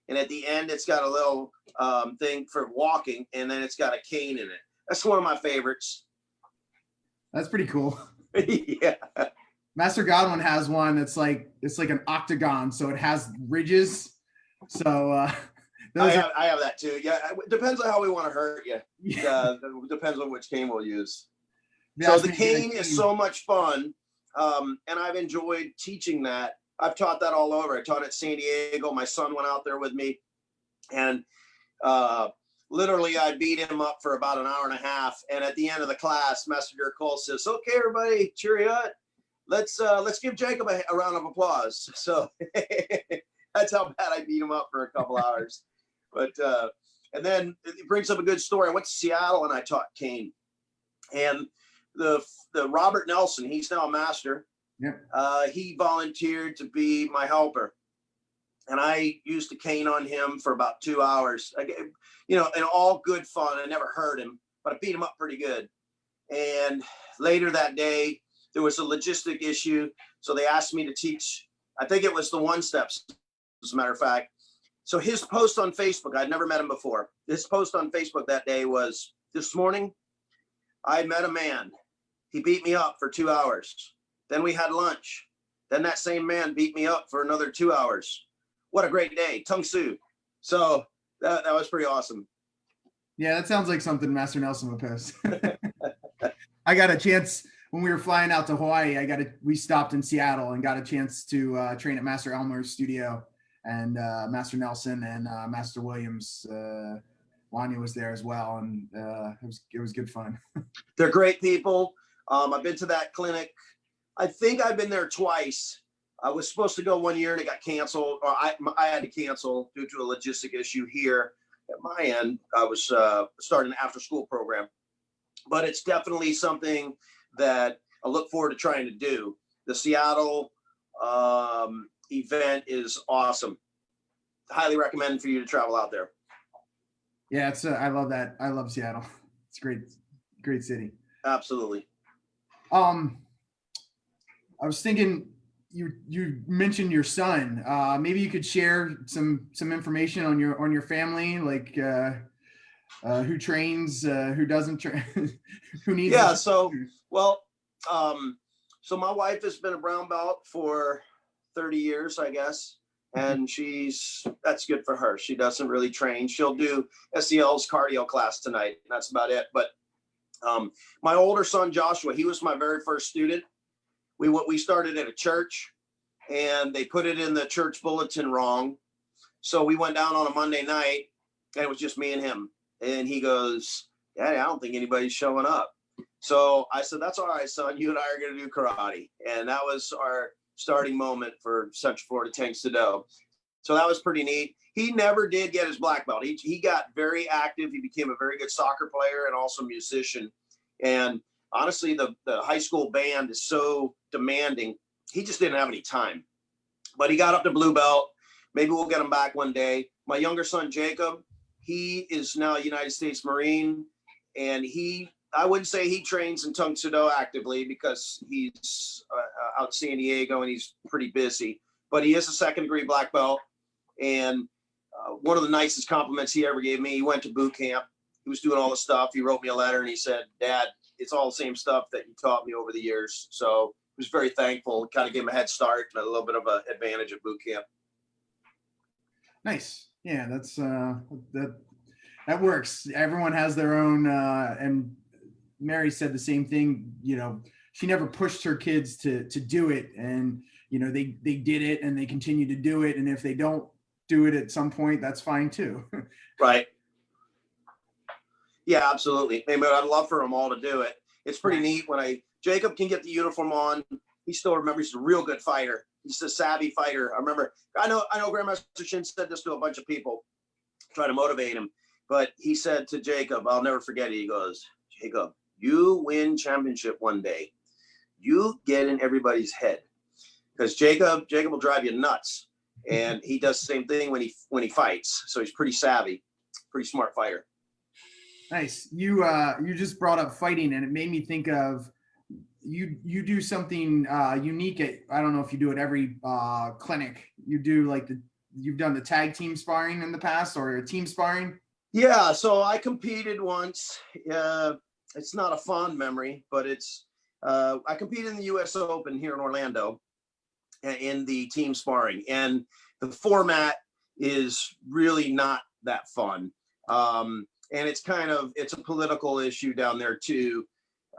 And at the end, it's got a little thing for walking, and then it's got a cane in it. That's one of my favorites. That's pretty cool. Yeah. Master Godwin has one that's like an octagon, so it has ridges. So I have that too. Yeah, it depends on how we want to hurt you. Yeah, it depends on which cane we'll use. So the cane is so much fun, and I've enjoyed teaching that. I've taught that all over. I taught at San Diego. My son went out there with me, and literally I beat him up for about an hour and a half. And at the end of the class, Master Cole says, "Okay, everybody, cheery up. Let's give Jacob a round of applause." So that's how bad I beat him up for a couple hours. But and then it brings up a good story. I went to Seattle and I taught cane, and the Robert Nelson, he's now a master. Yeah. He volunteered to be my helper, and I used a cane on him for about 2 hours. In all good fun. I never hurt him, but I beat him up pretty good. And later that day, there was a logistic issue, so they asked me to teach. I think it was the one steps, as a matter of fact. So his post on Facebook, I'd never met him before. His post on Facebook that day was, "This morning, I met a man. He beat me up for 2 hours. Then we had lunch. Then that same man beat me up for another 2 hours. What a great day. Tung Su." So that was pretty awesome. Yeah, that sounds like something Master Nelson would post. I got a chance when we were flying out to Hawaii. We stopped in Seattle and got a chance to train at Master Elmer's studio, and Master Nelson and Master Williams. Wanya was there as well, and it was good fun. They're great people. I've been to that clinic. I think I've been there twice. I was supposed to go one year and it got canceled, or I had to cancel due to a logistic issue here at my end. I was starting an after-school program, but it's definitely something that I look forward to trying to do. The Seattle event is awesome. Highly recommend for you to travel out there. Yeah, I love that. I love Seattle. It's a great city. Absolutely. I was thinking you mentioned your son. Maybe you could share some information on your family. Like Who trains, who doesn't train, who needs Yeah. to So, train? well, so my wife has been a brown belt for 30 years, I guess. And that's good for her. She doesn't really train. She'll do SEL's cardio class tonight. That's about it. But my older son, Joshua, he was my very first student. We started at a church and they put it in the church bulletin wrong. So we went down on a Monday night and it was just me and him. And he goes, Daddy, I don't think anybody's showing up. So I said, that's all right, son. You and I are going to do karate. And that was our starting moment for Central Florida Tanks to Do. So that was pretty neat. He never did get his black belt. He got very active. He became a very good soccer player and also musician. And honestly, the high school band is so demanding. He just didn't have any time. But he got up to blue belt. Maybe we'll get him back one day. My younger son, Jacob, he is now a United States Marine. And I wouldn't say he trains in Tung Soo Do actively because he's out in San Diego and he's pretty busy. But he is a second-degree black belt. And one of the nicest compliments he ever gave me, he went to boot camp. He was doing all the stuff. He wrote me a letter and he said, Dad, it's all the same stuff that you taught me over the years. So he was very thankful, kind of gave him a head start and a little bit of an advantage at boot camp. Nice. Yeah, that's that works. Everyone has their own, and Mary said the same thing. You know, she never pushed her kids to do it, and you know they did it and they continue to do it. And if they don't do it at some point, that's fine too. Right. Yeah, absolutely. But I'd love for them all to do it. It's pretty neat when Jacob can get the uniform on. He still remembers he's a real good fighter. He's a savvy fighter. I know Grandmaster Shin said this to a bunch of people, try to motivate him. But he said to Jacob, I'll never forget it. He goes, Jacob, you win championship one day. You get in everybody's head. Because Jacob will drive you nuts. And he does the same thing when he fights. So he's pretty savvy, pretty smart fighter. Nice. You just brought up fighting, and it made me think of you do something unique at, I don't know if you do it every clinic. You do you've done the tag team sparring in the past or team sparring? Yeah, so I competed once. It's not a fond memory, but I competed in the US Open here in Orlando in the team sparring, and the format is really not that fun. And it's a political issue down there too.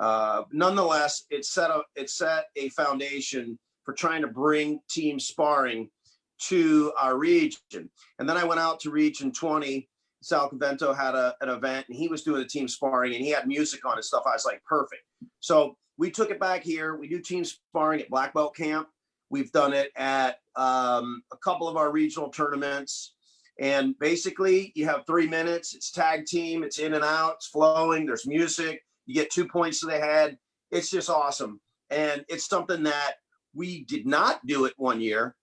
Nonetheless, it set a foundation for trying to bring team sparring to our region. And then I went out to Region 20. Sal Convento had an event and he was doing the team sparring and he had music on and stuff. I was like, perfect. So we took it back here. We do team sparring at Black Belt Camp. We've done it at a couple of our regional tournaments. And basically you have 3 minutes. It's tag team. It's in and out. It's flowing. There's music. You get 2 points to the head. It's just awesome. And it's something that we did not do it one year.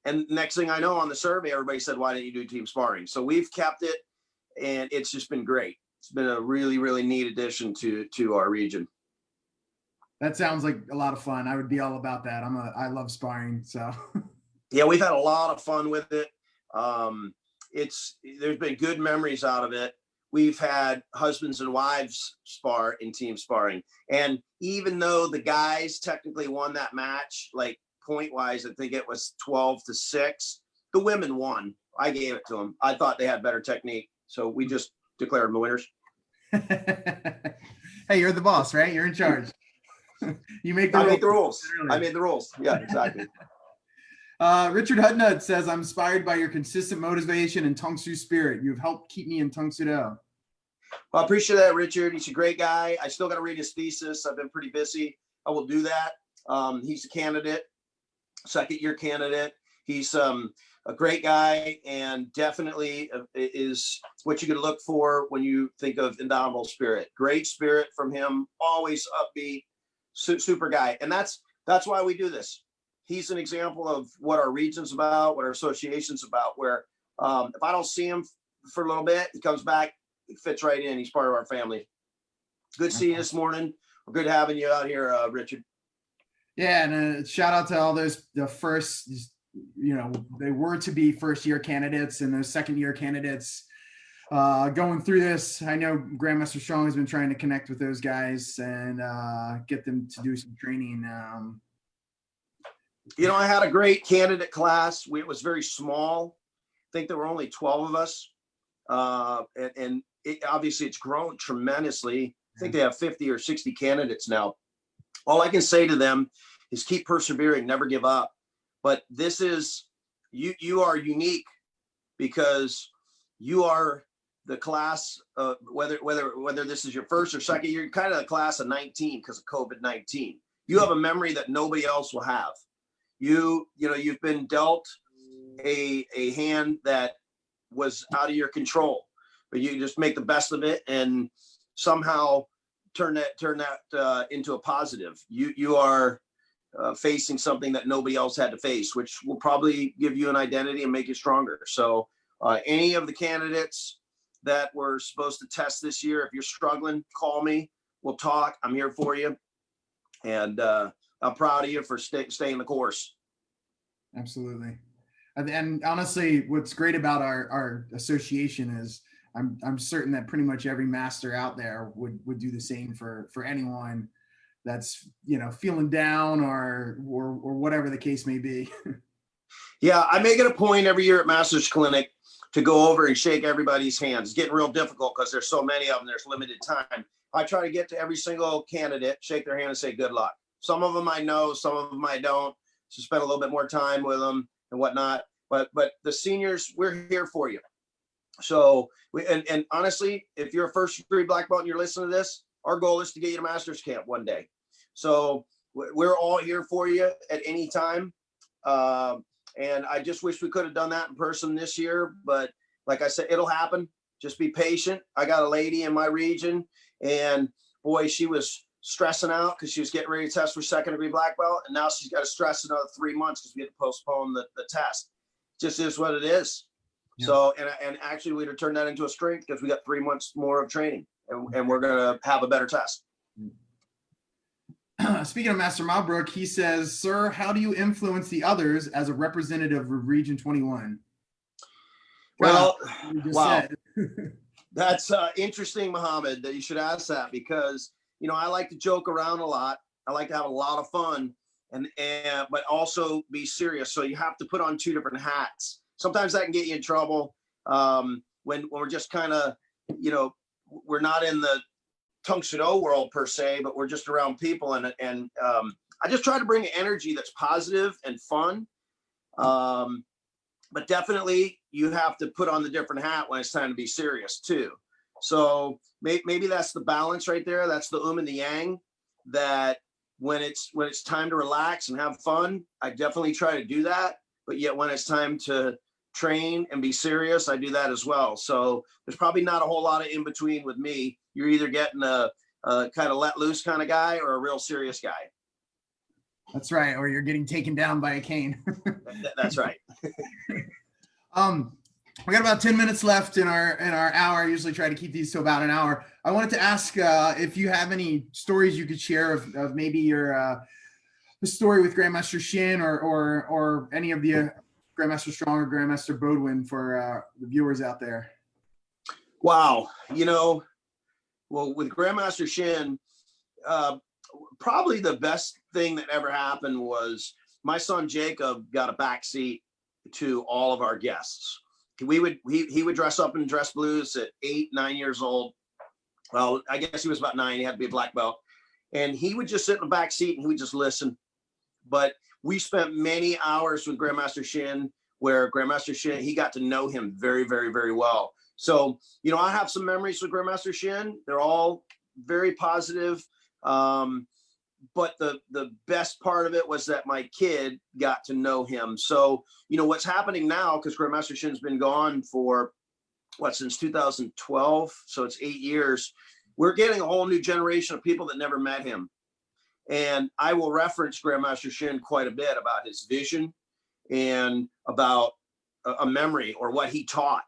And next thing I know, on the survey, everybody said, why didn't you do team sparring? So we've kept it, and it's just been great. It's been a really, really neat addition to our region. That sounds like a lot of fun. I would be all about that. I love sparring. So yeah, we've had a lot of fun with it. There's been good memories out of it. We've had husbands and wives spar in team sparring. And even though the guys technically won that match, like point wise, I think it was 12-6, the women won. I gave it to them. I thought they had better technique. So we just declared them the winners. Hey, you're the boss, right? You're in charge. You make the rules. I made the rules. Yeah, exactly. Richard Hudnut says, I'm inspired by your consistent motivation and Tung Soo spirit. You've helped keep me in Tung Soo Do. Well, I appreciate that, Richard. He's a great guy. I still got to read his thesis. I've been pretty busy. I will do that. He's a candidate, second-year candidate. He's a great guy and definitely is what you can look for when you think of indomitable spirit. Great spirit from him, always upbeat, super guy. And that's why we do this. He's an example of what our region's about, what our association's about, where if I don't see him for a little bit, he comes back, he fits right in. He's part of our family. Good seeing you this morning. Good having you out here, Richard. Yeah, and shout out to all the first, they were to be first-year candidates and those second-year candidates. going through this. I know Grandmaster Strong has been trying to connect with those guys and get them to do some training. I had a great candidate class. It was very small. I think there were only 12 of us. And obviously it's grown tremendously. I think they have 50 or 60 candidates now. All I can say to them is keep persevering, never give up. But this is, you are unique because you are the class, whether this is your first or second, you're kind of the class of 19 because of COVID-19. You have a memory that nobody else will have. You've been dealt a hand that was out of your control, but you just make the best of it and somehow turn that into a positive. You are facing something that nobody else had to face, which will probably give you an identity and make you stronger. So any of the candidates that were supposed to test this year, if you're struggling, call me. We'll talk. I'm here for you. And I'm proud of you for staying the course. Absolutely. And honestly, what's great about our association is I'm certain that pretty much every master out there would do the same for anyone that's, feeling down or whatever the case may be. Yeah, I make it a point every year at Masters Clinic to go over and shake everybody's hands. It's getting real difficult because there's so many of them. There's limited time. I try to get to every single candidate, shake their hand and say good luck. Some of them I know, some of them I don't. So spend a little bit more time with them and whatnot. But the seniors, we're here for you. So and honestly, if you're a first degree black belt and you're listening to this, our goal is to get you to Masters Camp one day. So we're all here for you at any time. And I just wish we could have done that in person this year. But like I said, it'll happen. Just be patient. I got a lady in my region, and boy, she was stressing out because she was getting ready to test for second degree black belt. And now she's got to stress another 3 months because we had to postpone the test. Just is what it is. Yeah. So, and actually we'd have turned that into a strength because we got 3 months more of training and we're going to have a better test. Speaking of Master Malbrook, he says, sir, how do you influence the others as a representative of Region 21? Well, wow. That's interesting, Muhammad, that you should ask that because, I like to joke around a lot. I like to have a lot of fun but also be serious. So you have to put on two different hats. Sometimes that can get you in trouble when we're just kind of, we're not in the Tung Sado world per se, but we're just around people. And I just try to bring energy that's positive and fun. But definitely you have to put on the different hat when it's time to be serious too. So maybe that's the balance right there. That's the and the yang, that when it's time to relax and have fun, I definitely try to do that. But yet when it's time to train and be serious, I do that as well. So there's probably not a whole lot of in between with me. You're either getting a kind of let loose kind of guy or a real serious guy. That's right. Or you're getting taken down by a cane. That's right. We got about 10 minutes left in our hour. I usually try to keep these to about an hour. I wanted to ask if you have any stories you could share of maybe your the story with Grandmaster Shin or any of the Grandmaster Strong or Grandmaster Bodwin for the viewers out there. Wow. Well, with Grandmaster Shin, probably the best thing that ever happened was my son Jacob got a backseat to all of our guests. He would dress up in dress blues at 8, 9 years old. Well, I guess he was about 9. He had to be a black belt. And he would just sit in the back seat and he would just listen. But we spent many hours with Grandmaster Shin, where Grandmaster Shin, he got to know him very, very, very well. So, I have some memories with Grandmaster Shin. They're all very positive. But the best part of it was that my kid got to know him. So, what's happening now, because Grandmaster Shin's been gone for since 2012. So it's 8 years. We're getting a whole new generation of people that never met him. And I will reference Grandmaster Shin quite a bit about his vision and about a memory or what he taught.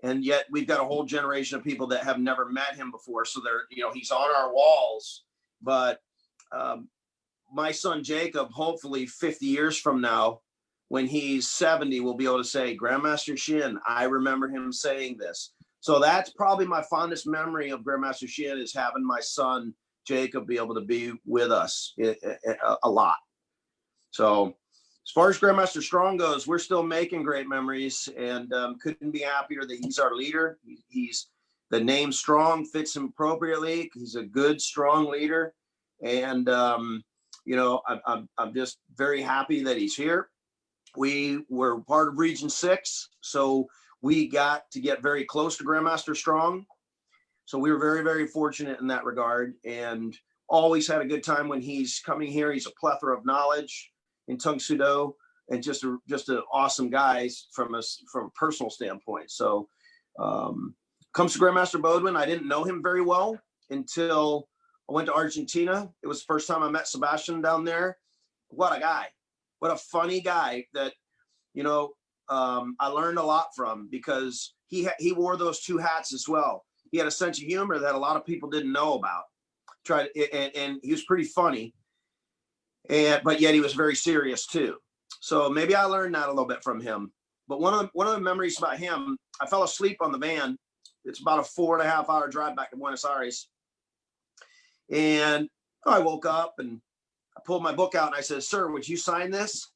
And yet we've got a whole generation of people that have never met him before. So they're, he's on our walls, but my son Jacob, hopefully 50 years from now, when he's 70, will be able to say, Grandmaster Shin, I remember him saying this. So that's probably my fondest memory of Grandmaster Shin, is having my son Jacob be able to be with us a lot. So as far as Grandmaster Strong goes, we're still making great memories, and couldn't be happier that he's our leader. He's the name Strong fits him appropriately. He's a good, strong leader, and you know, I'm just very happy that he's here. We were part of Region 6, so we got to get very close to Grandmaster Strong. So we were very, very fortunate in that regard, and always had a good time when he's coming here. He's a plethora of knowledge in Tung Sudo, and just an awesome guy from a personal standpoint. So comes to Grandmaster Bodwin, I didn't know him very well until I went to Argentina. It was the first time I met Sebastian down there. What a guy. What a funny guy that, you know, I learned a lot from, because he wore those two hats as well. He had a sense of humor that a lot of people didn't know about. And he was pretty funny, but yet he was very serious too. So maybe I learned that a little bit from him. But one of the memories about him, I fell asleep on the van. It's about a 4.5 hour drive back to Buenos Aires. And I woke up and I pulled my book out and I said, "Sir, would you sign this?"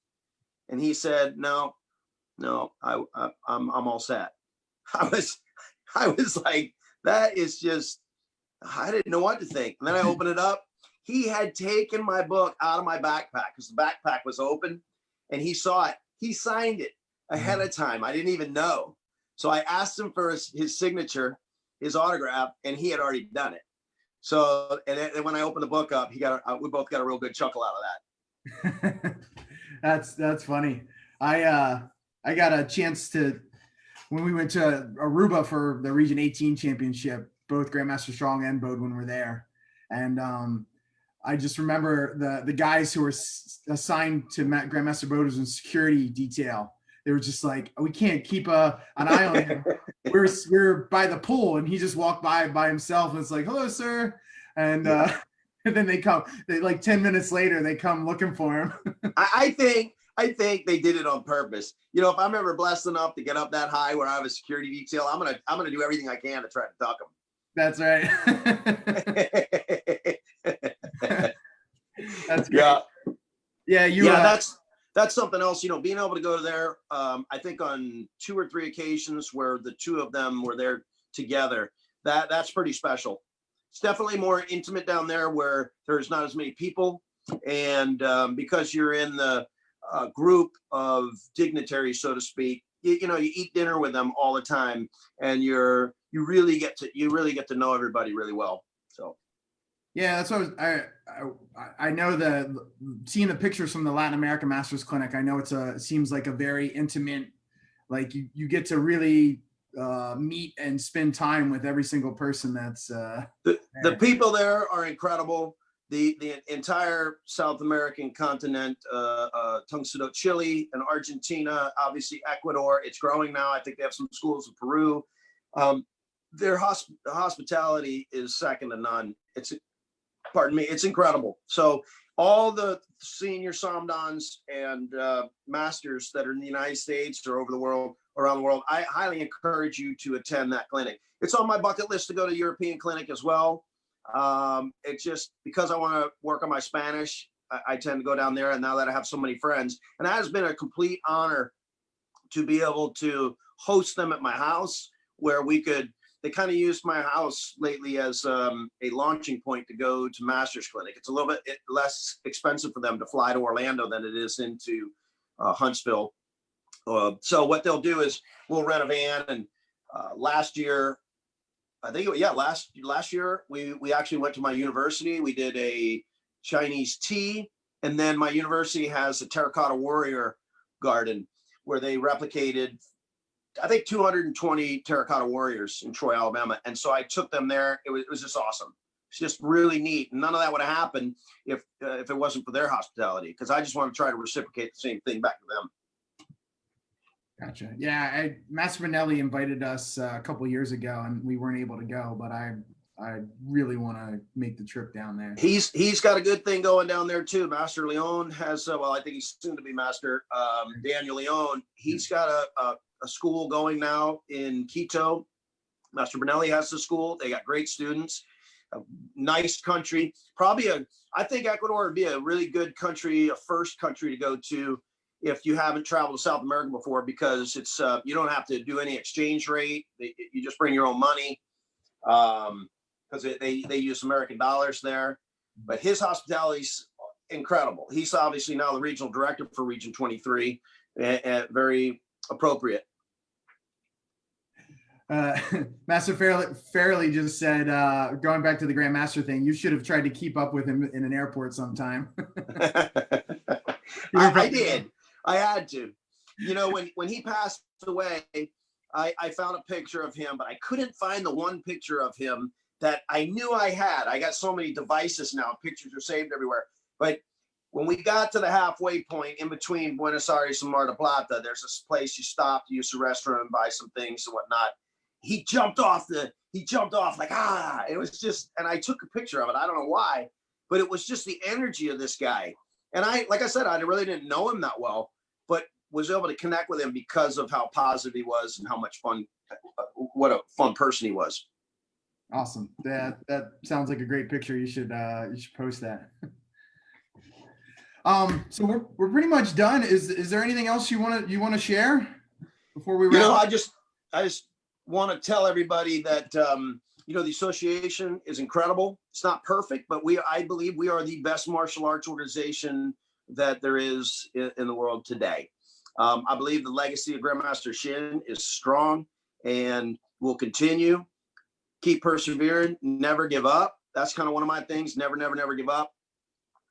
And he said, no, I'm all set. I was like, that is just, I didn't know what to think. And then I opened it up. He had taken my book out of my backpack, because the backpack was open, and he saw it. He signed it ahead of time. I didn't even know. So I asked him for his signature, his autograph, and he had already done it. So, and then when I opened the book up, we both got a real good chuckle out of that. That's funny. I got a chance to, when we went to Aruba for the Region 18 championship, both Grandmaster Strong and Bodwin were there. And I just remember the guys who were assigned to Grandmaster Bodwin's security detail. They were just like, we can't keep an eye on him. We're by the pool, and he just walked by himself, and it's like, "Hello, sir." And and then they like 10 minutes later, they come looking for him. I think they did it on purpose. You know, if I'm ever blessed enough to get up that high where I have a security detail, I'm gonna do everything I can to try to duck them. That's right. That's great. Yeah. That's something else, you know, being able to go there. I think on 2 or 3 occasions where the two of them were there together, that's pretty special. It's definitely more intimate down there where there's not as many people. And because you're in the group of dignitaries, so to speak, you know, you eat dinner with them all the time, and you really get to know everybody really well. So. Yeah, that's what I know. Seeing the pictures from the Latin American Masters Clinic, I know it seems like a very intimate, like you get to really meet and spend time with every single person. That's the people there are incredible. The entire South American continent, Tung Sudo, Chile and Argentina, obviously Ecuador. It's growing now. I think they have some schools in Peru. Their hospitality is second to none. It's incredible. So all the senior Somdans and masters that are in the United States or around the world, I highly encourage you to attend that clinic. It's on my bucket list to go to European clinic as well. It's just because I want to work on my Spanish, I tend to go down there. And now that I have so many friends, and it has been a complete honor to be able to host them at my house, where they kind of used my house lately as a launching point to go to Masters Clinic. It's a little bit less expensive for them to fly to Orlando than it is into Huntsville. So what they'll do is we'll rent a van. And last year, last year we actually went to my university. We did a Chinese tea, and then my university has a terracotta warrior garden where they replicated, I think, 220 terracotta warriors in Troy, Alabama. And so I took them there. It was just awesome. It's just really neat. And none of that would have happened if it wasn't for their hospitality, because I just want to try to reciprocate the same thing back to them. Gotcha. Yeah, Master Benelli invited us a couple years ago, and we weren't able to go, but I really want to make the trip down there. He's got a good thing going down there too. Master Leon has, I think he's soon to be Master Daniel Leon. He's got a school going now in Quito Master Benelli has the school. They got great students, a nice country. I think Ecuador would be a really good country, a first country to go to if you haven't traveled to South America before, because it's you don't have to do any exchange rate. You just bring your own money, because they use American dollars there. But his hospitality's incredible. He's obviously now the regional director for Region 23, and very appropriate. Master Fairley just said, going back to the Grandmaster thing, you should have tried to keep up with him in an airport sometime. I did. I had to. You know, when he passed away, I found a picture of him, but I couldn't find the one picture of him that I knew I had. I got so many devices now. Pictures are saved everywhere. But when we got to the halfway point in between Buenos Aires and Mar del Plata, there's this place you stop to use the restroom and buy some things and whatnot. He jumped off like, it was just, and I took a picture of it. I don't know why, but it was just the energy of this guy. And like I said, I really didn't know him that well, but was able to connect with him because of how positive he was and how much fun, what a fun person he was. Awesome. That sounds like a great picture. You should post that. So we're pretty much done. Is there anything else you want to share before we wrap up? I just want to tell everybody that the association is incredible. It's not perfect, but I believe we are the best martial arts organization that there is in the world today. I believe the legacy of Grandmaster Shin is strong and will continue. Keep persevering, never give up. That's kind of one of my things. Never give up.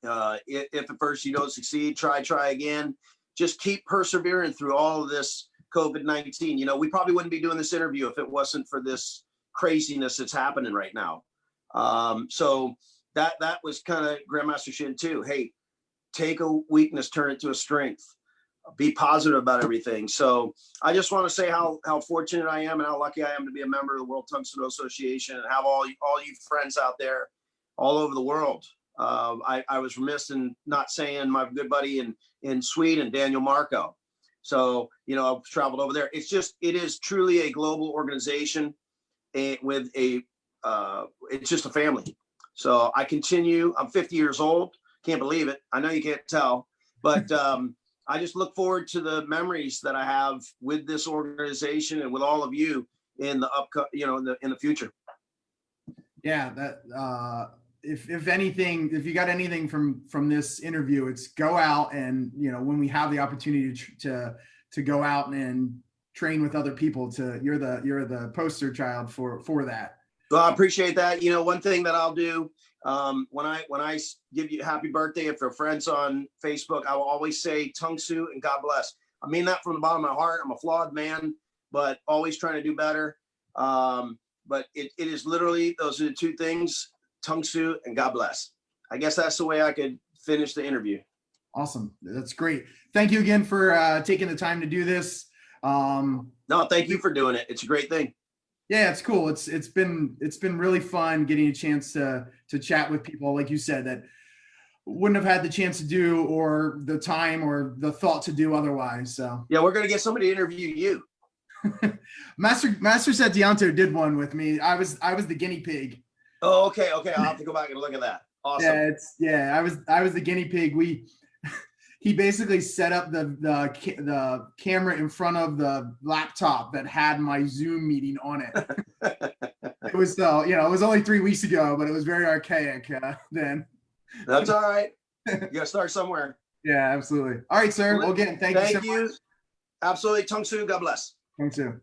If at first you don't succeed, try again. Just keep persevering through all of this COVID-19. We probably wouldn't be doing this interview if it wasn't for this craziness that's happening right now. So that was kind of Grandmaster Shin too. Hey, take a weakness, turn it to a strength. Be positive about everything. So I just want to say how fortunate I am and how lucky I am to be a member of the World Tungsten Association and have all you friends out there all over the world. I was remiss in not saying my good buddy in Sweden, Daniel Marco. So, I've traveled over there. It is truly a global organization with it's just a family. So I continue. I'm 50 years old. Can't believe it. I know you can't tell, but I just look forward to the memories that I have with this organization and with all of you in the in the future. Yeah, that if anything, if you got anything from this interview, it's go out and when we have the opportunity to go out and train with other people. You're the poster child for that. Well, I appreciate that. One thing that I'll do when I give you happy birthday, if they're friends on Facebook, I will always say Tung Su and God bless. I mean that from the bottom of my heart. I'm a flawed man, but always trying to do better. But it is literally, those are the two things, Tung Su and God bless. I guess that's the way I could finish the interview. Awesome. That's great. Thank you again for taking the time to do this. No, thank you for doing it. It's a great thing. Yeah, it's cool. It's been really fun getting a chance to chat with people, like you said, that wouldn't have had the chance to do or the time or the thought to do otherwise. So yeah, we're gonna get somebody to interview you. Master Setianto did one with me. I was the guinea pig. Oh, okay. I'll have to go back and look at that. Awesome. Yeah, I was the guinea pig. He basically set up the camera in front of the laptop that had my Zoom meeting on it. It was it was only 3 weeks ago, but it was very archaic then. That's all right. You gotta start somewhere. Yeah, absolutely. All right, sir. Well, again, thank you so much. Absolutely. Tung Su. God bless. Tung Su.